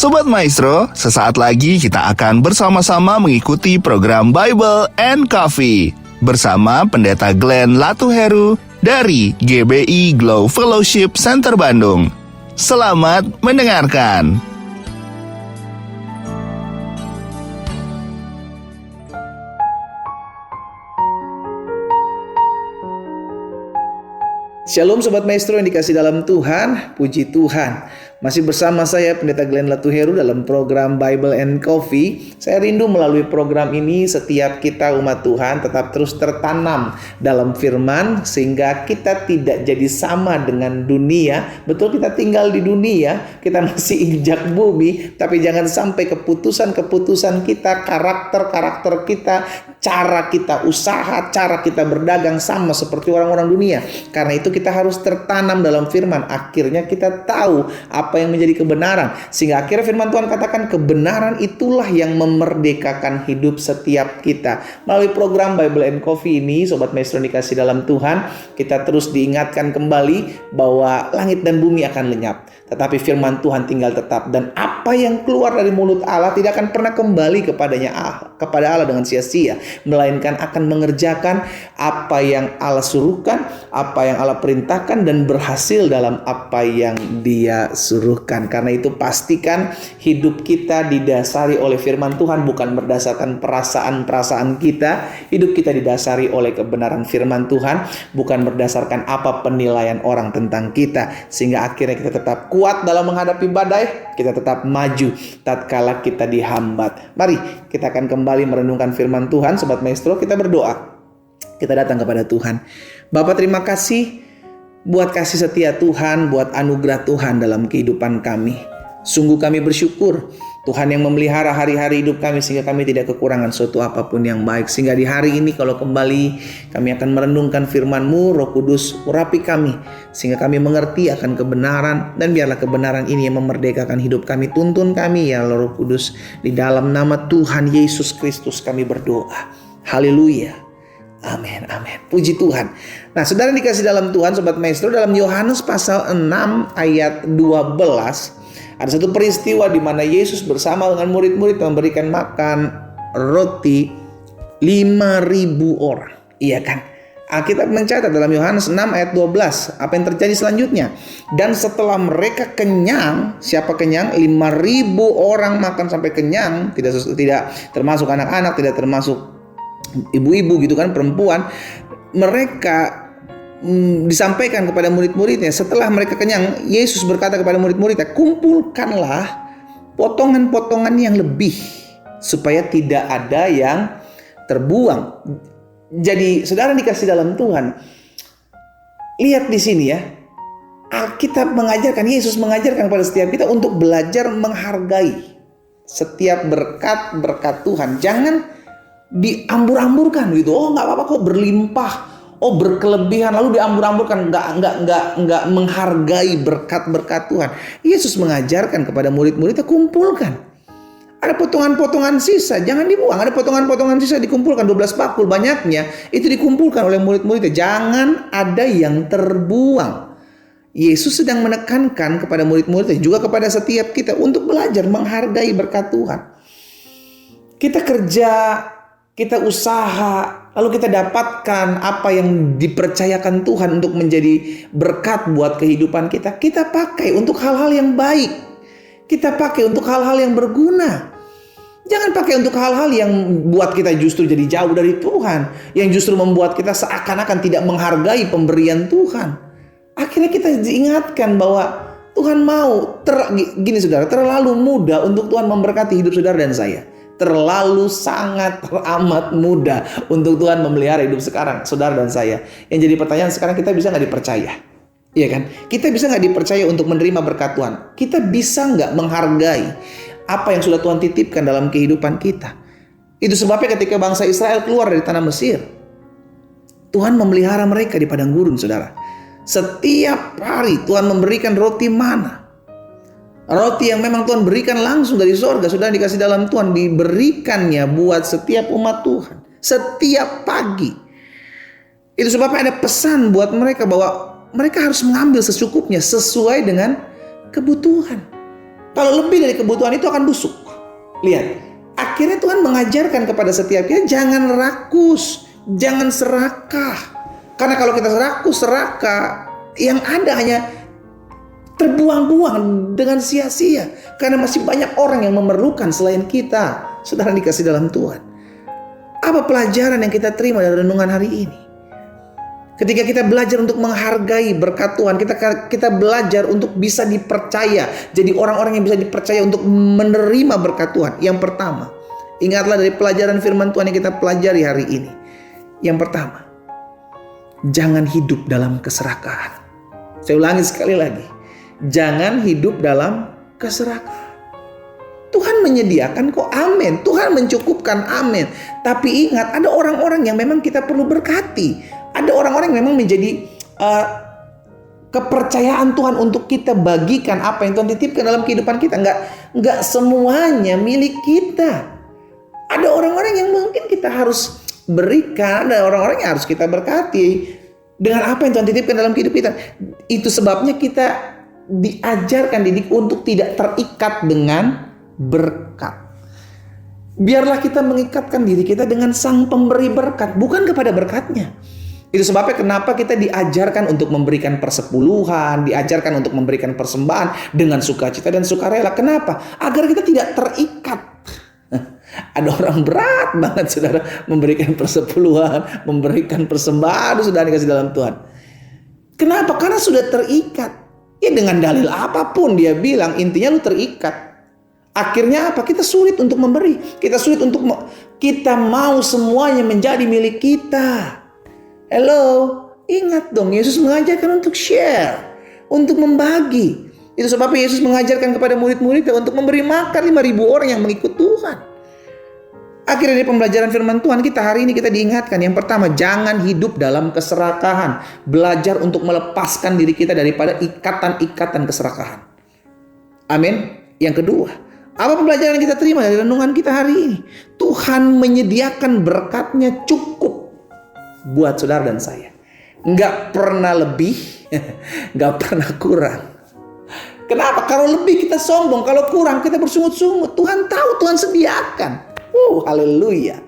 Sobat Maestro, sesaat lagi kita akan bersama-sama mengikuti program Bible and Coffee bersama Pendeta Glenn Latuheru dari GBI Glow Fellowship Center Bandung. Selamat mendengarkan. Shalom Sobat Maestro yang dikasih dalam Tuhan, puji Tuhan. Masih bersama saya Pendeta Glenn Latuheru dalam program Bible and Coffee. Saya rindu melalui program ini setiap kita umat Tuhan tetap terus tertanam dalam firman, sehingga kita tidak jadi sama dengan dunia. Betul, kita tinggal di dunia, kita masih injak bumi, tapi jangan sampai keputusan-keputusan kita, karakter-karakter kita, cara kita usaha, cara kita berdagang sama seperti orang-orang dunia. Karena itu kita harus tertanam dalam firman. Akhirnya kita tahu apa yang menjadi kebenaran. Sehingga akhirnya firman Tuhan katakan kebenaran itulah yang memerdekakan hidup setiap kita. Melalui program Bible and Coffee ini, Sobat Maestro dikasih dalam Tuhan, kita terus diingatkan kembali bahwa langit dan bumi akan lenyap, tetapi firman Tuhan tinggal tetap. Dan apa yang keluar dari mulut Allah tidak akan pernah kembali kepada Allah dengan sia-sia, melainkan akan mengerjakan apa yang Allah suruhkan, apa yang Allah perintahkan, dan berhasil dalam apa yang Dia suruhkan. Karena itu pastikan hidup kita didasari oleh firman Tuhan, bukan berdasarkan perasaan-perasaan kita. Hidup kita didasari oleh kebenaran firman Tuhan, bukan berdasarkan apa penilaian orang tentang kita. Sehingga akhirnya kita tetap kuat dalam menghadapi badai, kita tetap maju tatkala kita dihambat. Mari kita akan kembali merenungkan firman Tuhan. Sobat Maestro, kita berdoa. Kita datang kepada Tuhan. Bapa, terima kasih buat kasih setia Tuhan, buat anugerah Tuhan dalam kehidupan kami. Sungguh kami bersyukur Tuhan yang memelihara hari-hari hidup kami sehingga kami tidak kekurangan suatu apapun yang baik. Sehingga di hari ini kalau kembali kami akan merenungkan firman-Mu, Roh Kudus urapi kami sehingga kami mengerti akan kebenaran, dan biarlah kebenaran ini yang memerdekakan hidup kami. Tuntun kami ya Roh Kudus, di dalam nama Tuhan Yesus Kristus kami berdoa. Haleluya. Amin, amin. Puji Tuhan. Nah, saudara dikasih dalam Tuhan, Sobat Maestro, dalam Yohanes pasal 6 ayat 12, ada satu peristiwa di mana Yesus bersama dengan murid-murid memberikan makan roti 5.000 orang. Iya kan? Alkitab mencatat dalam Yohanes 6 ayat 12, apa yang terjadi selanjutnya? Dan setelah mereka kenyang, siapa kenyang? 5.000 orang makan sampai kenyang, tidak termasuk anak-anak, tidak termasuk ibu-ibu gitu kan, perempuan. Mereka disampaikan kepada murid-muridnya. Setelah mereka kenyang, Yesus berkata kepada murid-muridnya, kumpulkanlah potongan-potongan yang lebih supaya tidak ada yang terbuang. Jadi saudara dikasih dalam Tuhan, lihat di sini ya, Alkitab mengajarkan, Yesus mengajarkan kepada setiap kita untuk belajar menghargai setiap berkat-berkat Tuhan. Jangan diambur-amburkan gitu. Oh, nggak apa-apa kok berlimpah. Oh, berkelebihan lalu diambur-amburkan. Nggak menghargai berkat-berkat Tuhan. Yesus mengajarkan kepada murid-muridnya, kumpulkan. Ada potongan-potongan sisa, jangan dibuang. Ada potongan-potongan sisa, dikumpulkan 12 bakul banyaknya. Itu dikumpulkan oleh murid-muridnya. Jangan ada yang terbuang. Yesus sedang menekankan kepada murid-muridnya, juga kepada setiap kita, untuk belajar menghargai berkat Tuhan. Kita kerja, kita usaha, lalu kita dapatkan apa yang dipercayakan Tuhan untuk menjadi berkat buat kehidupan kita. Kita pakai untuk hal-hal yang baik. Kita pakai untuk hal-hal yang berguna. Jangan pakai untuk hal-hal yang buat kita justru jadi jauh dari Tuhan, yang justru membuat kita seakan-akan tidak menghargai pemberian Tuhan. Akhirnya kita diingatkan bahwa Tuhan mau, gini saudara, terlalu mudah untuk Tuhan memberkati hidup saudara dan saya. Terlalu sangat amat mudah untuk Tuhan memelihara hidup sekarang saudara dan saya. Yang jadi pertanyaan sekarang, kita bisa nggak dipercaya? Iya kan? Kita bisa nggak dipercaya untuk menerima berkat Tuhan? Kita bisa nggak menghargai apa yang sudah Tuhan titipkan dalam kehidupan kita? Itu sebabnya ketika bangsa Israel keluar dari tanah Mesir, Tuhan memelihara mereka di padang gurun, saudara. Setiap hari Tuhan memberikan roti mana. Roti yang memang Tuhan berikan langsung dari surga, sudah dikasih dalam Tuhan, diberikannya buat setiap umat Tuhan setiap pagi. Itu sebabnya ada pesan buat mereka bahwa mereka harus mengambil secukupnya sesuai dengan kebutuhan. Kalau lebih dari kebutuhan itu akan busuk. Lihat, akhirnya Tuhan mengajarkan kepada setiap kita, jangan rakus, jangan serakah. Karena kalau kita rakus, serakah, yang ada hanya terbuang-buang dengan sia-sia. Karena masih banyak orang yang memerlukan selain kita. Saudara dikasih dalam Tuhan. Apa pelajaran yang kita terima dari renungan hari ini? Ketika kita belajar untuk menghargai berkat Tuhan, kita belajar untuk bisa dipercaya. Jadi orang-orang yang bisa dipercaya untuk menerima berkat Tuhan. Yang pertama, ingatlah dari pelajaran firman Tuhan yang kita pelajari hari ini. Yang pertama, jangan hidup dalam keserakahan. Saya ulangi sekali lagi. Jangan hidup dalam keserakahan. Tuhan menyediakan kok, amin. Tuhan mencukupkan, amin. Tapi ingat, ada orang-orang yang memang kita perlu berkati. Ada orang-orang yang memang menjadi kepercayaan Tuhan untuk kita bagikan apa yang Tuhan titipkan dalam kehidupan kita. Enggak semuanya milik kita. Ada orang-orang yang mungkin kita harus berikan, ada orang-orang yang harus kita berkati dengan apa yang Tuhan titipkan dalam kehidupan kita. Itu sebabnya kita diajarkan, didik untuk tidak terikat dengan berkat. Biarlah kita mengikatkan diri kita dengan Sang Pemberi berkat, bukan kepada berkatnya. Itu sebabnya kenapa kita diajarkan untuk memberikan persepuluhan, diajarkan untuk memberikan persembahan dengan sukacita dan sukarela. Kenapa? Agar kita tidak terikat. Ada orang berat banget saudara memberikan persepuluhan, memberikan persembahan, sudah dikasih dalam Tuhan. Kenapa? Karena sudah terikat. Ya dengan dalil apapun dia bilang, intinya lu terikat. Akhirnya apa? Kita sulit untuk memberi. Kita sulit untuk kita mau semuanya menjadi milik kita. Hello, ingat dong, Yesus mengajarkan untuk share, untuk membagi. Itu sebabnya Yesus mengajarkan kepada murid-muridnya untuk memberi makan 5.000 orang yang mengikut Tuhan. Akhirnya dari pembelajaran firman Tuhan kita hari ini kita diingatkan. Yang pertama, jangan hidup dalam keserakahan. Belajar untuk melepaskan diri kita daripada ikatan-ikatan keserakahan. Amin. Yang kedua, apa pembelajaran yang kita terima dari renungan kita hari ini? Tuhan menyediakan berkatnya cukup buat saudara dan saya. Nggak pernah lebih, nggak pernah kurang. Kenapa? Kalau lebih kita sombong, kalau kurang kita bersungut-sungut. Tuhan tahu, Tuhan sediakan. Haleluya.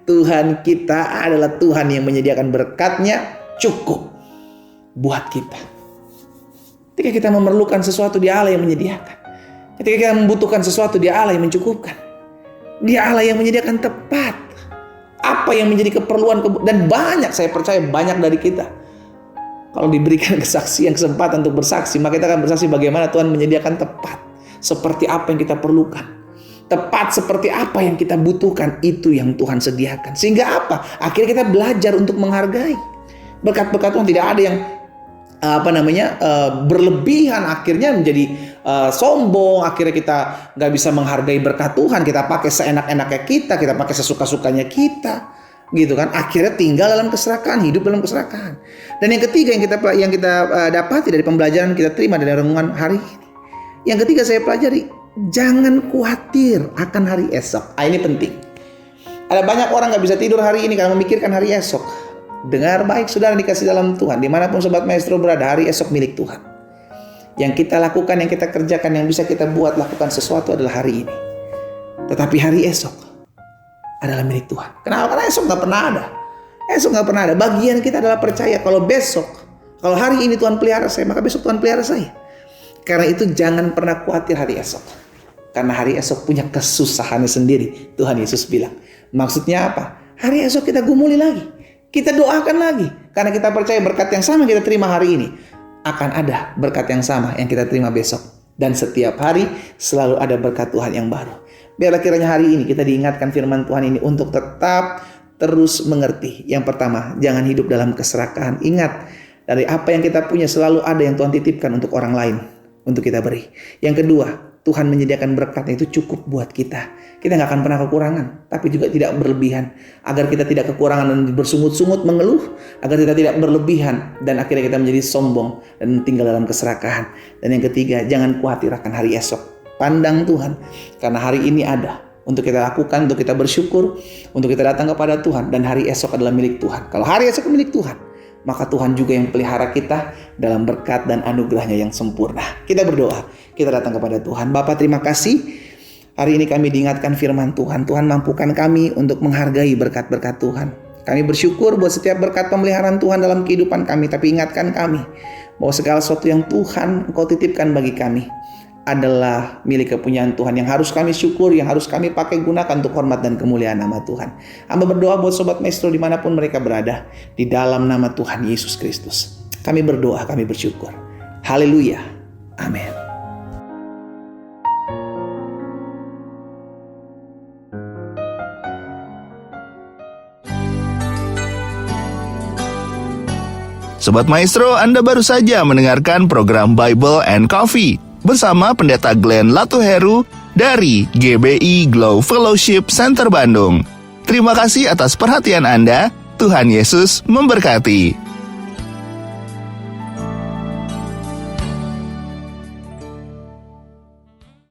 Tuhan kita adalah Tuhan yang menyediakan berkatnya cukup buat kita. Ketika kita memerlukan sesuatu, Dia Allah yang menyediakan. Ketika kita membutuhkan sesuatu, Dia Allah yang mencukupkan. Dia Allah yang menyediakan tepat apa yang menjadi keperluan, dan banyak, saya percaya banyak dari kita kalau diberikan kesaksian, kesempatan untuk bersaksi, maka kita akan bersaksi bagaimana Tuhan menyediakan tepat seperti apa yang kita perlukan, tepat seperti apa yang kita butuhkan. Itu yang Tuhan sediakan. Sehingga apa? Akhirnya kita belajar untuk menghargai berkat-berkat Tuhan. Tidak ada yang berlebihan, akhirnya menjadi sombong. Akhirnya kita nggak bisa menghargai berkat Tuhan. Kita pakai seenak-enaknya kita pakai sesuka-sukanya kita, gitu kan. Akhirnya tinggal dalam keserakahan, hidup dalam keserakahan. Dan yang ketiga yang kita dapati dari pembelajaran kita terima dari renungan hari ini, yang ketiga saya pelajari, jangan khawatir akan hari esok. Ini penting. Ada banyak orang nggak bisa tidur hari ini karena memikirkan hari esok. Dengar baik saudara dikasih dalam Tuhan, dimanapun Sobat Maestro berada, hari esok milik Tuhan. Yang kita lakukan, yang kita kerjakan, yang bisa kita buat, lakukan sesuatu adalah hari ini. Tetapi hari esok adalah milik Tuhan. Kenapa? Karena esok gak pernah ada. Esok gak pernah ada. Bagian kita adalah percaya kalau besok, kalau hari ini Tuhan pelihara saya, maka besok Tuhan pelihara saya. Karena itu jangan pernah khawatir hari esok. Karena hari esok punya kesusahannya sendiri. Tuhan Yesus bilang. Maksudnya apa? Hari esok kita gumuli lagi. Kita doakan lagi. Karena kita percaya berkat yang sama kita terima hari ini, akan ada berkat yang sama yang kita terima besok. Dan setiap hari selalu ada berkat Tuhan yang baru. Biarlah kiranya hari ini kita diingatkan firman Tuhan ini untuk tetap terus mengerti. Yang pertama, jangan hidup dalam keserakahan. Ingat, dari apa yang kita punya selalu ada yang Tuhan titipkan untuk orang lain, untuk kita beri. Yang kedua, Tuhan menyediakan berkatnya itu cukup buat kita. Kita gak akan pernah kekurangan, tapi juga tidak berlebihan. Agar kita tidak kekurangan dan bersungut-sungut mengeluh, agar kita tidak berlebihan dan akhirnya kita menjadi sombong dan tinggal dalam keserakahan. Dan yang ketiga, jangan khawatir akan hari esok. Pandang Tuhan, karena hari ini ada untuk kita lakukan, untuk kita bersyukur, untuk kita datang kepada Tuhan. Dan hari esok adalah milik Tuhan. Kalau hari esok milik Tuhan, maka Tuhan juga yang pelihara kita dalam berkat dan anugerahnya yang sempurna. Kita berdoa, kita datang kepada Tuhan. Bapa, terima kasih. Hari ini kami diingatkan firman Tuhan. Tuhan mampukan kami untuk menghargai berkat-berkat Tuhan. Kami bersyukur buat setiap berkat pemeliharaan Tuhan dalam kehidupan kami. Tapi ingatkan kami bahwa segala sesuatu yang Tuhan Engkau titipkan bagi kami adalah milik kepunyaan Tuhan yang harus kami syukur, yang harus kami pakai gunakan untuk hormat dan kemuliaan nama Tuhan. Hamba berdoa buat Sobat Maestro dimanapun mereka berada, di dalam nama Tuhan Yesus Kristus. Kami berdoa, kami bersyukur. Haleluya. Amin. Sobat Maestro, Anda baru saja mendengarkan program Bible and Coffee bersama Pendeta Glenn Latuheru dari GBI Glow Fellowship Center Bandung. Terima kasih atas perhatian Anda. Tuhan Yesus memberkati.